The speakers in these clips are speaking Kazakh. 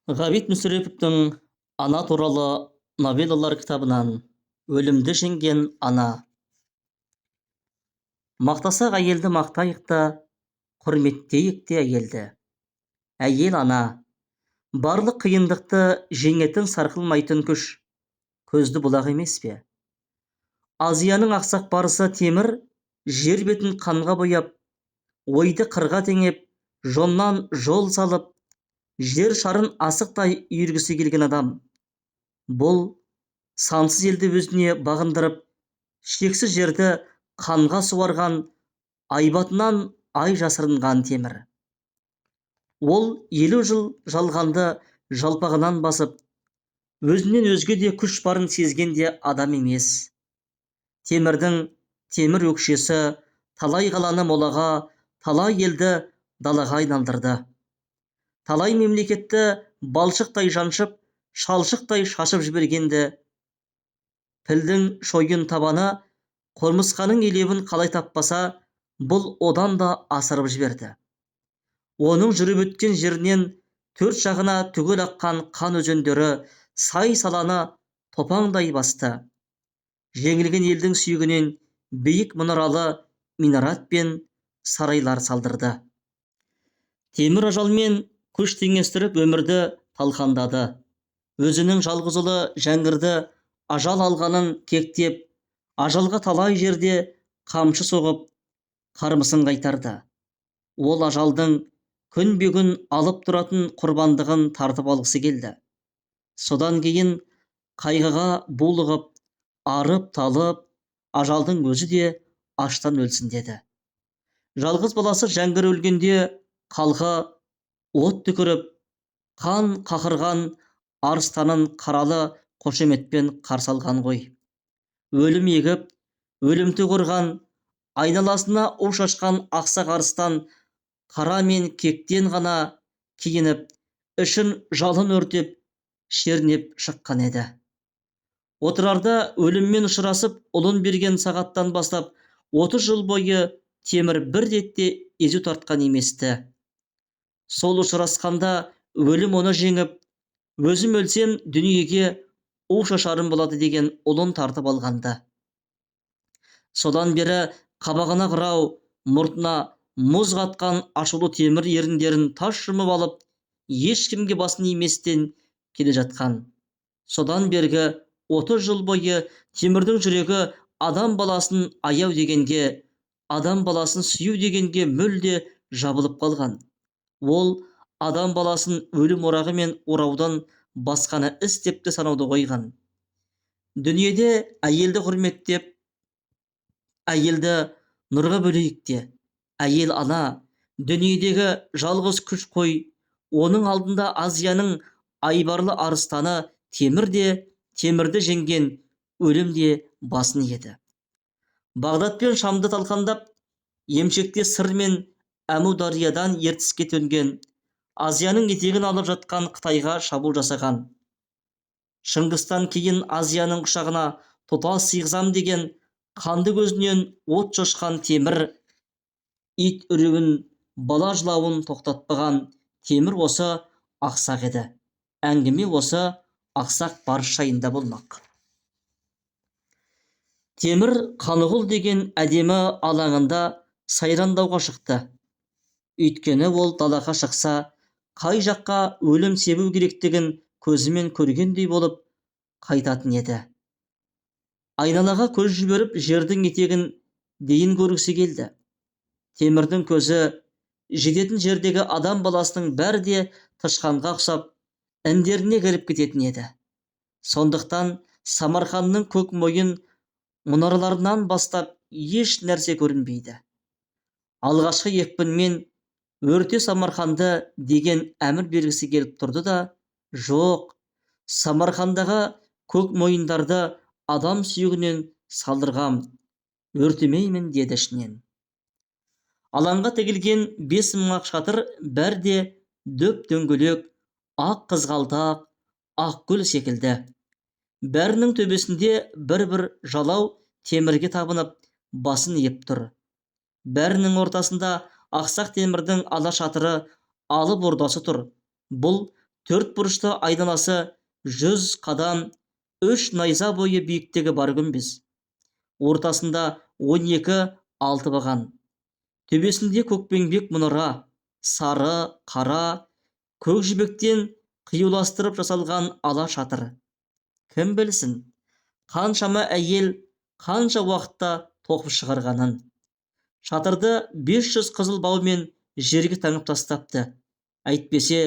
Ғабит мүсіреповтің «Ана» туралы новеллалар кітабынан «Өлімді жеңген ана». Мақтасақ әйелді мақтайық та, құрметтейік те әйелді. Әйел ана, барлық қиындықты жеңетін сарқылмайтын күш, көзді бұлақ емес пе? Азияның ақсақ барысы темір жер бетін қанға бояп, ойды қырға теңеп, жоннан жол салып, жер шарын асықтай үйіргісі келген адам. Бұл сансыз елді өзіне бағындырып, шексіз жерді қанға суарған, айбатынан ай жасырынған темір. Ол 50 жыл жалғанды жалпағынан басып, өзінен өзге де күш барын сезгенде адам емес. Темірдің темір өкшесі талай қаланы молаға, талай елді далаға айналдырды. Талай мемлекетті балшықтай жаншып, шалшықтай шашып жібергенді. Пілдің шойын табаны қормысқаның елебін қалай таппаса, бұл одан да асырып жіберді. Оның жүріп өткен жерінен төрт жағына түгел аққан қан өзендері сай-саланы топаңдай басты. Жеңілген елдің сүйегінен биік мұнаралы минарат пен сарайлар салдырды. Темір ажалмен күш теңестіріп өмірді талқандады. Өзінің жалғыз ұлы Жәңгірді ажал алғанын кектеп, ажалға талай жерде қамшы соғып, қармысын қайтарды. Ол ажалдың күнбе-күн алып тұратын құрбандығын тартып алғысы келді. Содан кейін қайғыға булығып, арып-талып, ажалдың өзі де аштан өлсін деді. Жалғыз баласы Жәңгір өлгенде қалға от түкіріп, қан қақырған арыстанын қаралы қошеметпен қарсы алған ғой. Өлім егіп, өлімті қорған, айналасына у шашқан ақсақ арыстан қара мен кектен ғана киініп, ішін жалын өртеп, шернеп шыққан еді. Отырарда өліммен ұшырасып, ұлын берген сағаттан бастап 30 жыл бойы темір бір ретте езу тартқан еместі. Сол ұшырасқанда өлім оны жеңіп, өзім өлсем дүниеге у шашарым болады деген ұлын тартып алғанды. Содан бері қабағына қырау, мұртына мұз қатқан ашулы темір еріндерін тас жұмып алып, ешкімге басын иместен келе жатқан. Содан бергі 30 жыл бойы темірдің жүрегі адам баласын аяу дегенге, адам баласын сүю дегенге мүлде жабылып қалған. Ол адам баласын өлім орағы мен ораудан басқаны істепті санауды қойған. Дүниеде әйелді құрметтеп, әйелді нұрға бөлейік те. Әйел ана, дүниедегі жалғыз күш қой, оның алдында Азияның айбарлы арыстаны темірді жеңген өлім де басын еді. Бағдат пен Шамды талқандап, емшекте сыр мен Әмудариядан ертіске төнген, Азияның етегін алып жатқан Қытайға шабуыл жасаған. Шыңғыстан кейін Азияның құшағына тұтас сыйғызам деген қанды көзінен от шашқан темір, ит үрігін, бала жылауын тоқтатпаған темір осы ақсақ еді. Әңгіме осы ақсақ барыс жайында болмақ. Темір Қанығұл деген әдемі алаңында сайрандауға шықты. Үйткені ол далаға шықса, қай жаққа өлім себу керектігін көзімен көргендей болып қайтатын еді. Айналаға көз жіберіп, жердің етегін дейін көргісі келді. Темірдің көзі жететін жердегі адам баласының бәрі де тышқанға ұқсап, індеріне кіріп кететін еді. Сондықтан Самарқанның көк мойын мұнараларынан бастап еш нәрсе көрінбейді. Алғашқы екпінмен өрте Самарқанды деген әмір бергісі келіп тұрды да, жоқ, Самарқандағы көк мойындарды адам сүйегінен салдырғам, өртемеймін деді ішінен. Алаңға тігілген 5 шатыр бәрде дөп дөңгелек, ақ қызғалдақ, ақ гүл секілді. Бәрінің төбесінде бір жалау темірге табынып, басын иіп тұр. Бәрінің ортасында ақсақ темірдің ала шатыры, алып ордасы тұр. Бұл төрт бұрышты айналасы 100 қадам 3 найза бойы биіктігі бар күмбез. Ортасында 12 алты баған. Төбесінде көкпеңбек мұнара, сары, қара, көк жібектен қиюластырып жасалған ала шатыр. Кім білсін, қаншама әйел қанша уақытта тоқып шығарғанын. Шатырды 500 қызыл баумен жерге таңып тастапты. Әйтпесе,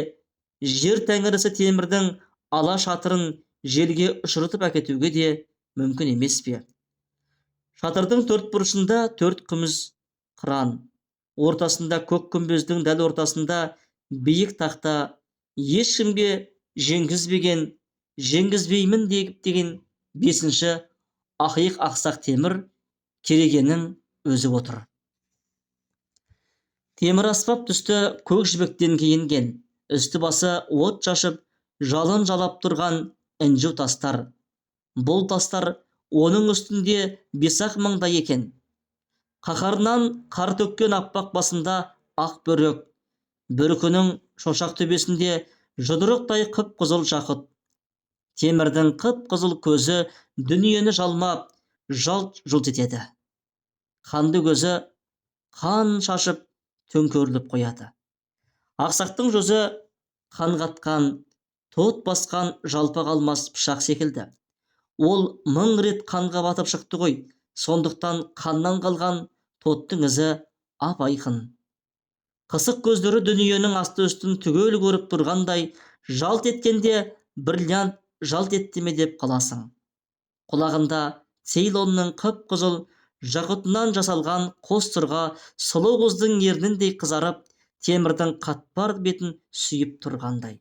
жер тәңірісі темірдің ала шатырын желге ұшыртып әкетуге де мүмкін емес пе? Шатырдың төрт бұрышында 4 күміс қыран, ортасында көк күмбездің дәл ортасында биік тақта, ешкімге жеңгізбеймін деген 5-ші ақиық ақсақ темір керегенің өзі отыр. Темір аспап түсті көк жібектен киінген, үсті басы от шашып, жалын жалап тұрған інжу тастар. Бұл тастар оның үстінде 5-ақ мыңдай екен. Қаһарынан қар төккен аппақ басында ақ бөрік, бөркінің шошақ төбесінде жұдырықтай қып-қызыл жақұт. Темірдің қып-қызыл көзі дүниені жалмап, жалт-жұлт етеді. Қанды көзі қан шашып, төңкеріліп қояды. Ақсақтың жүзі қан қатқан, тот басқан жалпақ алмас пышақ секілді. Ол 1000 рет қанға батып шықты ғой, сондықтан қаннан қалған тоттың ізі ап-айқын. Қысық көздері дүниенің асты үстін түгел көріп тұрғандай, жалт еткенде бриллиант жалт етті ме деп қаласың. Құлағында Цейлонның қып-қызыл жақұтынан жасалған қос сырға сұлу қыздың ерніндей қызарып, темірдің қатпар бетін сүйіп тұрғандай.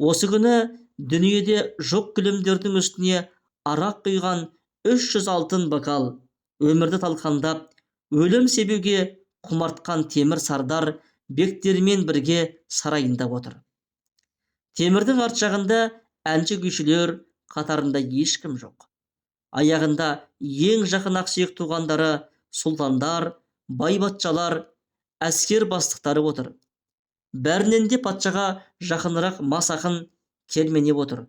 Осы күні дүниеде жоқ күлімдердің үстіне арақ құйған 300 алтын бокал, өмірді талқандап, өлім себуге құмартқан темір сардар бектермен бірге сарайында отыр. Темірдің арт жағында әнші күйшілер қатарында ешкім жоқ. Аяғында ең жақын ақсүйек туғандары, сұлтандар, байбатшалар, әскер бастықтары отыр. Бәрінен де патшаға жақынырақ мас ақын Кермене отыр.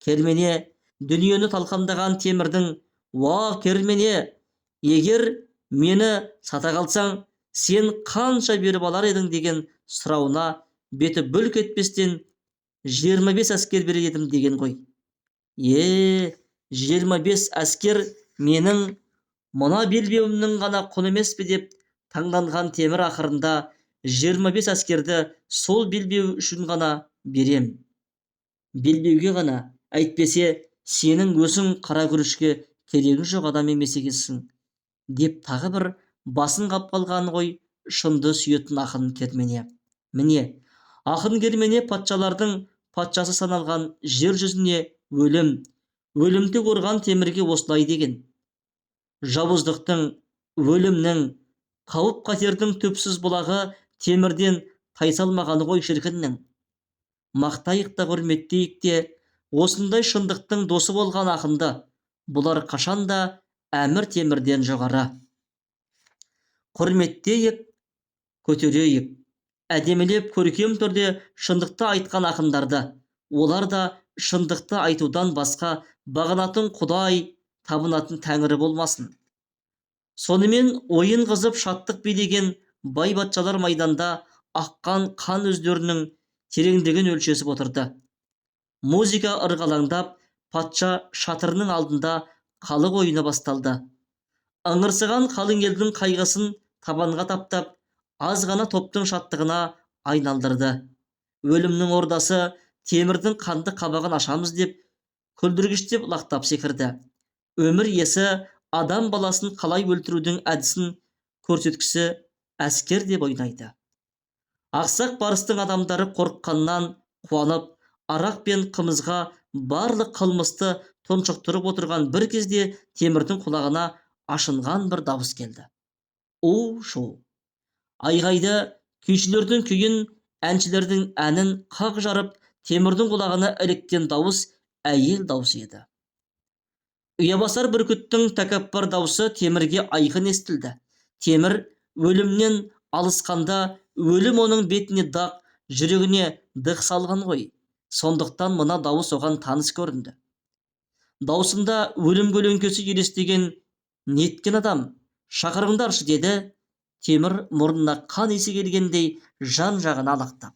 Кермене дүниені талқандаған темірдің: "Уа Кермене, егер мені сата қалсаң, сен қанша беріп алар едің?" деген сұрауына беті бүлк етпестен 25 әскер берер едім деген ғой. 25 әскер менің мына белбеуімнің ғана құны емес пе деп таңданған темір ақырында 25 әскерді сол белбеу үшін ғана берем. Белбеуге ғана, әйтпесе сенің өзің қара күрішке керегі жоқ адам емес екенсің, деп тағы бір басын қап қалған ғой шынды сүйетін ақын Кермене. Міне, ақын Кермене патшалардың патшасы саналған жер жүзіне өлімді көрған темірге осылай деген: "Жауыздықтың, өлімнің, қауіп қатердің түпсіз бұлағы темірден тайсалмағаны ғой шіркіннің. Мақтайық та құрметтейік те осындай шындықтың досы болған ақынды, бұлар қашанда әмір темірден жоғары. Құрметтейік, көтерейік, әдемілеп көркем түрде шындықты айтқан ақындарды, олар да шындықты айтудан басқа бағынатын құдай, табынатын тәңірі болмасын." Сонымен ойын қызып шаттық билеген байбатшалар майданда аққан қан өздерінің тереңдігін өлшесіп отырды. Музыка ырғалаңдап, патша шатырының алдында халық ойыны басталды. Ыңырсыған қалың елдің қайғысын табанға таптап, аз ғана топтың шаттығына айналдырды. Өлімнің ордасы темірдің қанды қабағын ашамыз деп, күлдіргіштеп лақтап секірді. Өмір иесі адам баласын қалай өлтірудің әдісін көрсеткісі әскер деп ойнайды. Ақсақ барыстың адамдары қорыққаннан қуанып, арақ пен қымызға барлық қылмысты тұншықтырып отырған бір кезде темірдің құлағына ашынған бір дауыс келді. У-шу. Айғайды, күйшілердің күйін, әншілердің әнін қақ жарып, темірдің құлағына іліккен дауыс әйел даусы еді. Ұябасар бүркіттің тәкаппар даусы темірге айқын естілді. Темір өлімнен алысқанда өлім оның бетіне дақ, жүрегіне дық салған ғой. Сондықтан мына дауыс оған таныс көрінді. Даусында өлім көлеңкесі елестеген неткен адам, шақырыңдаршы деді. Темір мұрнына қан иісі келгендей жан-жағына алақтап.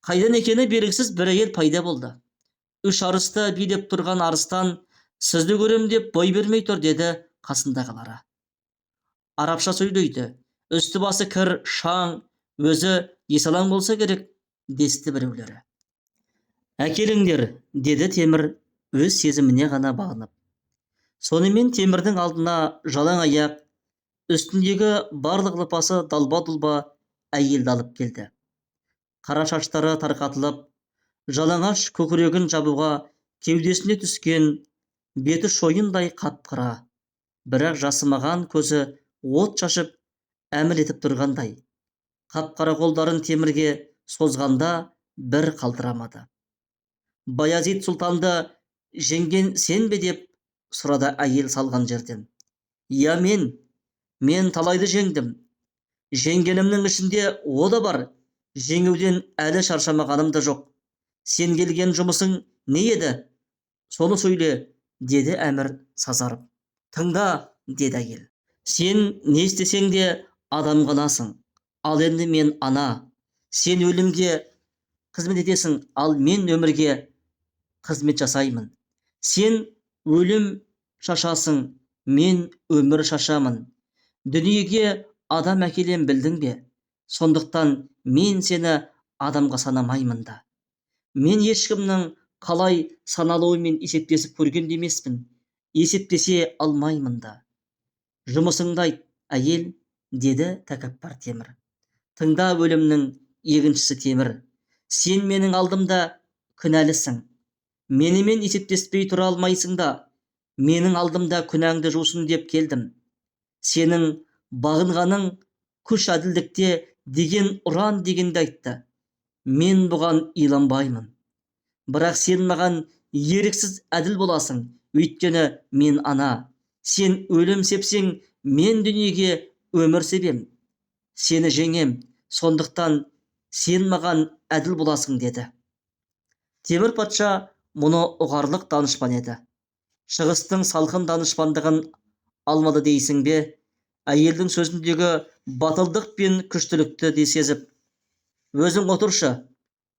Қайдан екені белгісіз бір әйел пайда болды. Үш арысты билеп тұрған арыстан, сізді көрем деп бой бермей тұр, деді қасындағылары. Арабша сөйлейді, үсті басы кір, шаң, өзі есалаң болса керек, десті біреулері. Әкеліңдер, деді Темір өз сезіміне ғана бағынып. Сонымен Темірдің алдына жалаң аяқ, үстіндегі барлық лыпасы далба-дұлба әйелді алып келді. Қара шаштары тарқатылып, жалаңаш көкірегін жабуға кеудесіне түскен, беті шойындай қап-қара, бірақ жасымаған көзі от шашып әмір етіп тұрғандай. Қап-қара қолдарын Темірге созғанда бір қалтырамады. Баязид сұлтанды жеңген сен бе деп сұрады әйел салған жерден. Я, мен талайды жеңдім. Жеңгенімнің ішінде о да бар. Жеңуден әлі шаршамағаным да жоқ. Сен келген жұмысың не еді? Соны сөйле, деді әмір сазарып. Тыңда, деді әйел. Сен не істесең де адам ғанасың. Ал енді мен ана. Сен өлімге қызмет етесің, ал мен өмірге қызмет жасаймын. Сен өлім шашасың, мен өмір шашамын. Дүниеге адам әкелем, білдің бе? Сондықтан мен сені адамға санамаймын да. Мен ешкімнің қалай саналуымен есептесіп көрген емеспін. Есептесе алмаймын да. Жұмысыңды айт, әйел, деді тәкаппар Темір. Тыңда, өлімнің егіншісі Темір. Сен менің алдымда күнәлісің. Менімен есептеспей тұра алмайсың да. Менің алдымда күнәңді жусын деп келдім. Сенің бағынғаның күш әділдікте деген ұран дегенді айтты. Мен бұған иланбаймын. Бірақ сен маған еріксіз әділ боласың, өйткені мен ана. Сен өлім сепсең, мен дүниеге өмір себем. Сені жеңем, сондықтан сен маған әділ боласың, деді. Темір патша мұны ұғарлық данышпан еді. Шығыстың салқын данышпандығын алмады дейсің бе? Әйелдің сөзіндегі батылдық пен күштілікті де сезіп, өзің отыршы,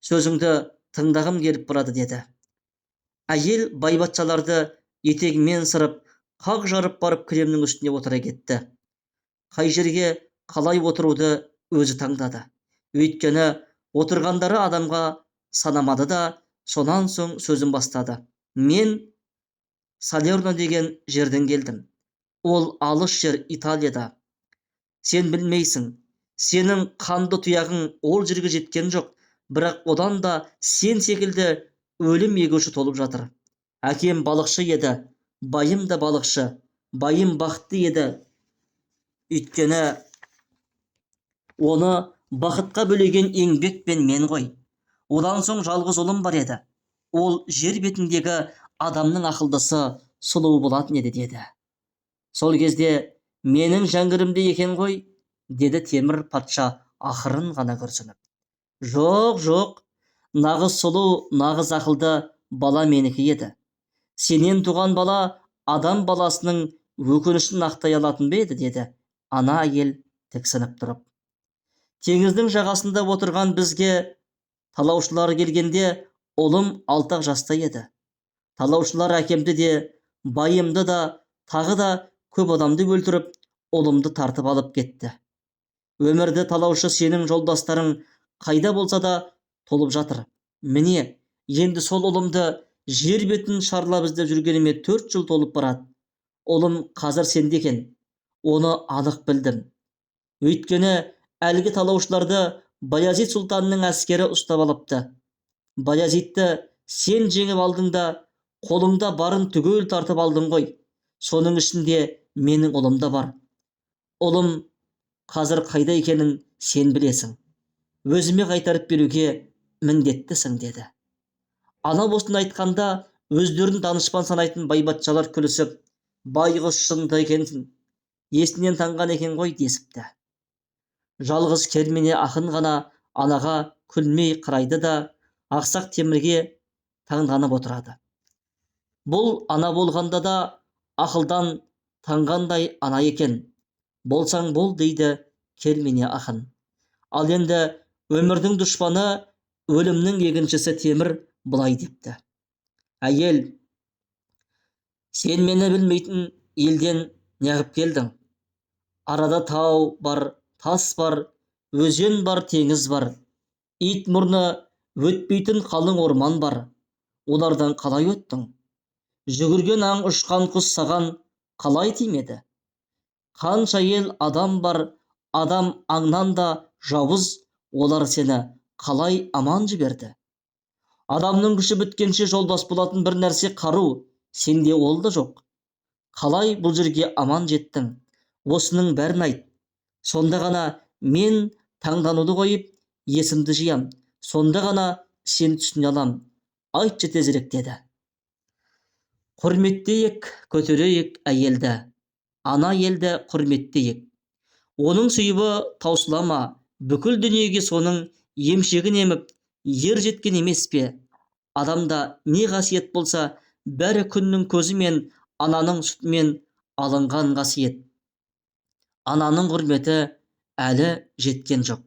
сөзіңді тыңдағым келіп барады, деді. Әйел байбатшаларды етегімен сырып, қақ жарып барып кілемнің үстіне отыра кетті. Қай жерге қалай отыруды өзі таңдады. Өйткені отырғандары адамға санамады да, сонан соң сөзін бастады. Мен Салерно деген жерден келдім. Ол алыс жер, Италияда. Сен білмейсің, сенің қанды тұяғың ол жерге жеткен жоқ, бірақ одан да сен секілді өлім егуші толып жатыр. Әкем балықшы еді, байым да балықшы, байым бақытты еді. Өйткені оны бақытқа бөлеген еңбекпен мен ғой. Одан соң жалғыз ұлым бар еді. Ол жер бетіндегі адамның ақылдысы, сұлуы болатын еді, деді. Сол кезде менің жәңгірімде екен ғой, деді Темір патша ақырын ғана күрсініп. Жоқ, нағыз сұлу, нағыз ақылды бала менікі еді. Сенен туған бала адам баласының өкінішін ақтай алатын ба еді, деді ана әйел тіксініп тұрып. Теңіздің жағасында отырған бізге талаушылар келгенде ұлым 6 жаста еді. Талаушылар әкемді де, байымды да, тағы да көп адамды өлтіріп, ұлымды тартып алып кетті. Өмірді талаушы сенің жолдастарың қайда болса да толып жатыр. Міне, енді сол ұлымды жер бетін шарлап іздеп жүргеніме 4 жыл толып барады. Ұлым қазір сенде екен. Оны анық білдім. Өйткені әлгі талаушыларды Баязид сұлтанның әскері ұстап алыпты. Баязидті сен жеңіп алдың да, қолыңда барын түгел тартып алдың ғой. Соның ішінде менің ұлым да бар. Ұлым қазір қайда екенін сен білесің. Өзіме қайтарып беруге міндеттісің, деді. Ана осыны айтқанда өздерін данышпан санайтын байбатшалар күлісіп, байғұс шынды екенсің, есінен танған екен ғой, десіпті. Жалғыз кермене ақын ғана анаға күлмей қарайды да, ақсақ темірге таңданып отырады. Бұл ана болғанда да ақылдан таңғандай ана екен. Болсаң бол дейді кермене ақын. Ал енді өмірдің дұшпаны, өлімнің егіншісі темір былай депті: әйел, сен мені білмейтін елден неғып келдің? Арада тау бар, тас бар, өзен бар, теңіз бар. Ит мұрны өтпейтін қалың орман бар. Олардан қалай өттің? Жүгірген аң, ұшқан құс саған қалай тимеді? Қанша ел адам бар, адам аңнан да жауыз, олар сені қалай аман жіберді? Адамның күші біткенше жолдас болатын бір нәрсе қару, сенде ол да жоқ. Қалай бұл жерге аман жеттің? Осының бәрін айт. Сонда ғана мен таңдануды қойып, есімді жиям. Сонда ғана сен түсіне алам. Айтшы тезірек деді. Құрметтейік, көтерейік әйелді, ана елді құрметтейік. Оның сүйібі таусылама, бүкіл дүниеге соның емшегін еміп, ер жеткен емес пе? Адамда не қасиет болса, бәрі күннің көзі мен ананың сүтімен алынған қасиет. Ананың құрметі әлі жеткен жоқ.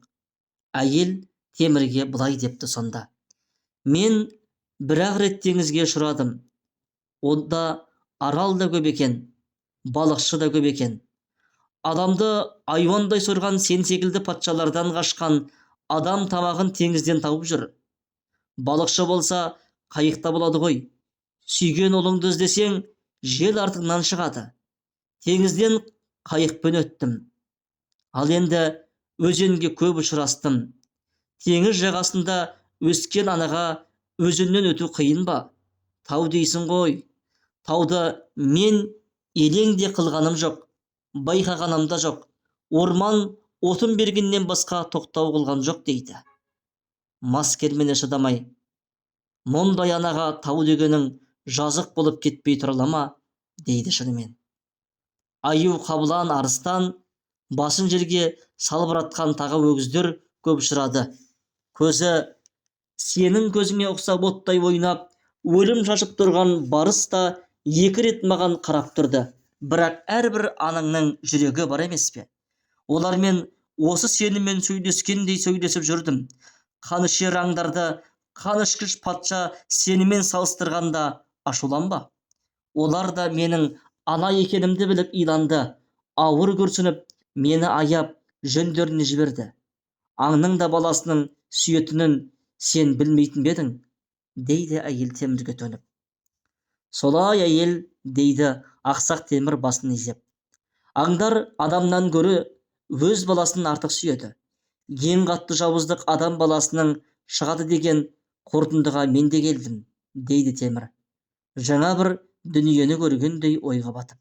Әйел темірге былай депті сонда: мен бір-ақ рет теңізге ұшырадым. Онда арал да көп екен, балықшы да көп екен. Адамды айуандай сойған сен секілді патшалардан қашқан адам тамағын теңізден тауып жүр. Балықшы болса қайықта болады ғой. Сүйген ұлыңды іздесең, жел артыңнан шығады. Теңізден қайықпен өттім. Ал енді өзенге көп ұшырастым. Теңіз жағасында өскен анаға өзеннен өту қиын ба? Тау дейсің ғой. Тауды мен елеңде қылғаным жоқ, байқағаным да жоқ. Орман отын бергеннен басқа тоқтау қылған жоқ дейді. Мас кермене шыдамай: мұндай анаға тау дегенің жазық болып кетпей тұрала ма? Дейді шынымен. Аю, қабылан, арыстан, басын жерге салбыратқан тағы өгіздер көп ұшырады. Көзі сенің көзіңе ұқсап оттай ойнап, өлім шашып тұрған барыс та екі рет маған қарап тұрды. Бірақ әрбір анаңның жүрегі бар емес пе? Олармен осы сенімен сөйлескендей сөйлесіп жүрдім. Қанішер аңдарды, қанішкіш патша сенімен салыстырғанда ашуланба. Олар да менің ана екенімді біліп иланды. Ауыр күрсініп, мені аяп, жөндеріне жіберді. Аңның да баласының сүйетінін сен білмейтін бедің, дейді әйел темірге төніп. Солай әйел, дейді ақсақ темір басын изеп. Аңдар адамнан гөрі өз баласын артық сүйеді. Ең қатты жауыздық адам баласының шығады деген қорытындыға мен де келдім, дейді темір, жаңа бір дүниені көргендей ойға батып.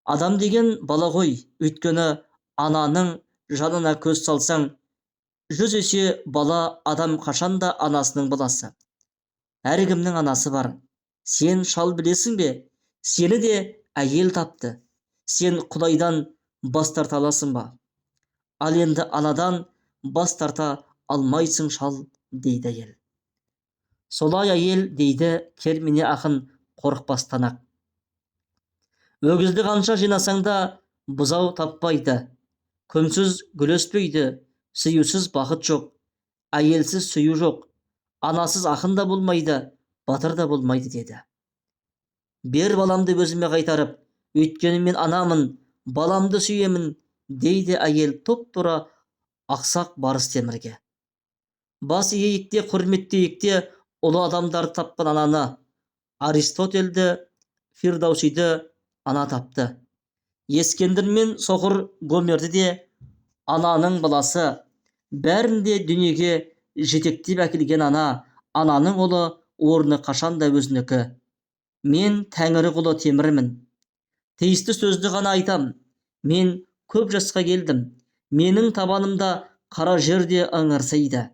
Адам деген бала ғой, өйткені ананың жанына көз салсаң, 100 есе бала адам қашанда анасының баласы. Әркімнің анасы бар. Сен шал білесің бе? Сені де әйел тапты. Сен Құдайдан бас тарта аласың ба? Ал енді анадан бас тарта алмайсың шал, дейді әйел. Солай әйел, дейді кермене ақын қорықпастан-ақ. Өгізді қанша жинасаң да бұзау таппайды. Күнсіз гүл өспейді, сүюсіз бақыт жоқ. Әйелсіз сүю жоқ. Анасыз ақын да болмайды, батыр да болмайды, деді. Бер баламды өзіме қайтарып, өйткені мен анамын, баламды сүйемін, дейді әйел топ-тура ақсақ барыс темірге. Бас иейік те, құрметтейік те ұлы адамдарды тапқан ананы. Аристотельді, Фирдаусиді ана тапты. Ескендір мен Соқыр Гомерді де ананың баласы. Бәрінде дүниеге жетектеп әкелген ана, ананың ұлы, орны қашанда өзінікі. Мен Тәңірі құлы темірмін. Тиісті сөзді ғана айтам. Мен көп жасқа келдім. Менің табанымда қара жерде ыңырсиды.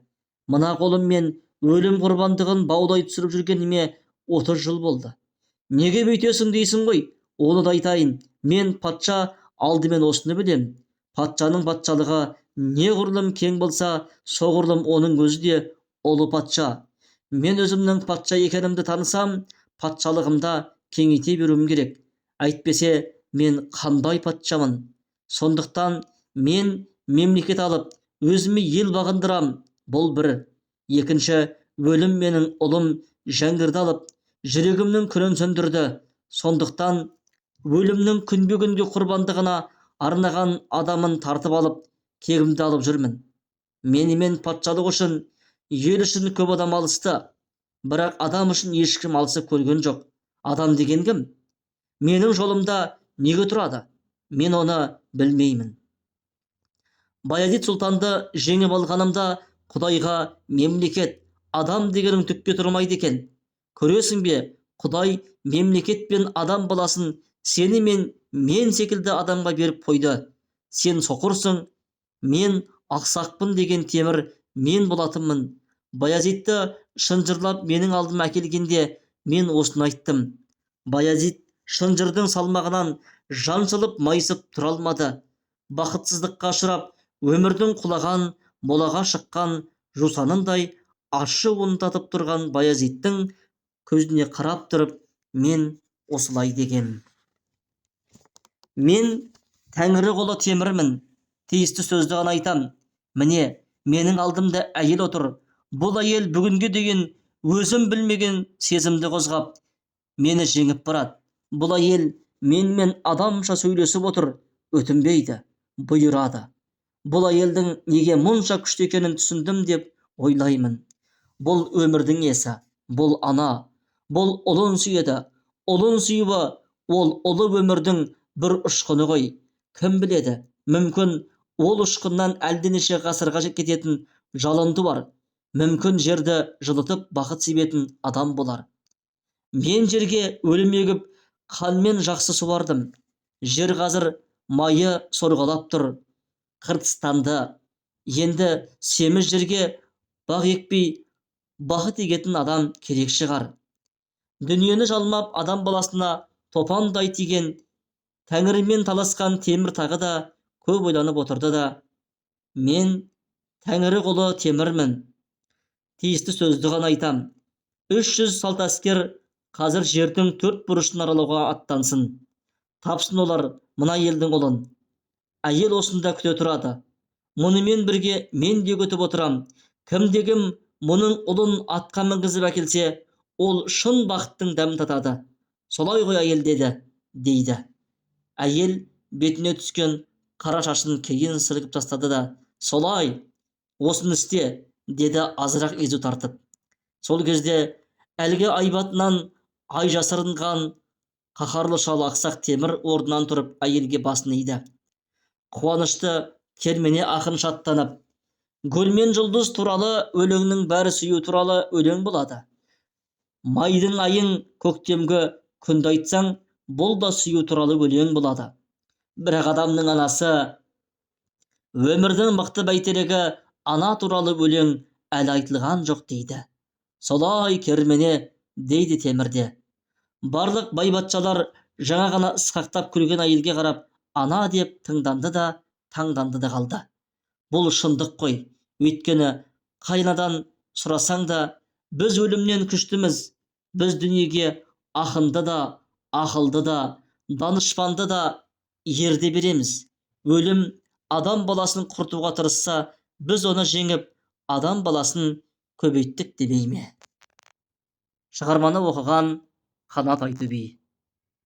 Мына қолыммен өлім құрбандығын баудай түсіріп жүргеніме 30 жыл болды. Неге бүйтесің дейсің ғой? Оны да айтайын. Мен патша, алдымен осыны білем. Патшаның патшалығы неғұрлым кең болса, соғұрлым оның өзі де ұлы патша. Мен өзімнің патша екенімді танысам, патшалығымда кеңейте беруім керек. Әйтпесе, мен қандай патшамын? Сондықтан мен мемлекет алып, өзіме ел бағындырам. Бұл бір. Екінші, өлім менің ұлым Жәңгірді алып, жүрегімнің күнін сөндірді. Сондықтан өлімнің күнбе-күнге құрбандығына арнаған адамын тартып алып, кегімді алып жүрмін. Менімен патшалық үшін, ел үшін көп адам алысты, бірақ адам үшін ешкім алысып көрген жоқ. Адам деген кім? Менің жолымда неге тұрады? Мен оны білмеймін. Баязит сұлтанды жеңіп алғанымда Құдайға мемлекет, адам дегенің түкке тұрмайды екен. Көресің бе, Құдай мемлекет пен адам баласын сені мен секілді адамға беріп қойды. Сен соқырсың, мен ақсақпын деген темір мен болатынмын. Баязитті шынжырлап менің алдыма әкелгенде мен осыны айттым. Баязит шынжырдың салмағынан жаншылып майысып тұра алмады. Бақытсыздыққа ұшырап, өмірдің құлаған, молаға шыққан жусанындай ащы уындатып тұрған Баязиттің көзіне қарап тұрып, мен осылай дегем. Мен Тәңірі қолы темірмін, тиісті сөзді ғана айтам. Міне, менің алдымда әйел отыр. Бұл әйел бүгінге дейін өзім білмеген сезімді қозғап, мені жеңіп барады. Бұл әйел менімен адамша сөйлесіп отыр, өтінбейді, бұйырады. Бұл әйелдің неге мұнша күшті екенін түсіндім деп ойлаймын. Бұл өмірдің иесі, бұл ана, бұл ұлын сүйеді. Ұлын сүюі ол ұлы өмірдің бір ұшқыны ғой. Кім біледі, мүмкін ол ұшқыннан әлденеше ғасырға кететін жалынды бар. Мүмкін жерді жылытып бақыт себетін адам болар. Мен жерге өлім егіп, қанмен жақсы суардым. Жер қазір майы сорғалап тұр. Қыртыстанды. Енді семіз жерге бақ екпей, бақыт егетін адам керек шығар. Дүниені жалмап адам баласына топандай тиген, Тәңірімен таласқан темір тағы да көп ойланып отырды да, мен Тәңірі қолы темірмін, тиісті сөзді ғана айтам. 300 салт әскер қазір жердің 4 бұрышын аралауға аттансын. Тапсын олар мына елдің ұлын. Әйел осында күте тұрады. Мұнымен бірге мен де күтіп отырам. Кімде-кім мұның ұлын атқа мінгізіп әкелсе, ол шын бақыттың дәмін татады. Солай ғой әйел дейді. Әйел бетіне түскен қара шашын кейін сырғып тастады да, солай, осыны істе, деді азырақ езу тартып. Сол кезде әлгі айбатынан ай жасырынған қаһарлы шал ақсақ темір орнынан тұрып әйелге басын иді. Қуанышты кермене ақын шаттанып, гүл мен жұлдыз туралы өлеңнің бәрі сүю туралы өлең болады. Майдың айың көктемгі күнді айтсаң, бұл да сүю туралы өлең болады. Бірақ адамның анасы, өмірдің мықты бәйтерегі ана туралы өлең әлі айтылған жоқ дейді. Солай кермене, дейді темірде. Барлық байбатшалар жаңа ғана ысқақтап күлген әйелге қарап, ана деп тыңданды да, таңданды да қалды. Бұл шындық қой. Өйткені қайнадан сұрасаң да, біз өлімнен күштіміз. Біз дүниеге ақынды да, ақылды да, данышпанды да ерде береміз. Өлім адам баласын құртуға тырысса, біз оны жеңіп, адам баласын көбейттік демей ме? Шығарманы оқыған Қанат Айтөби.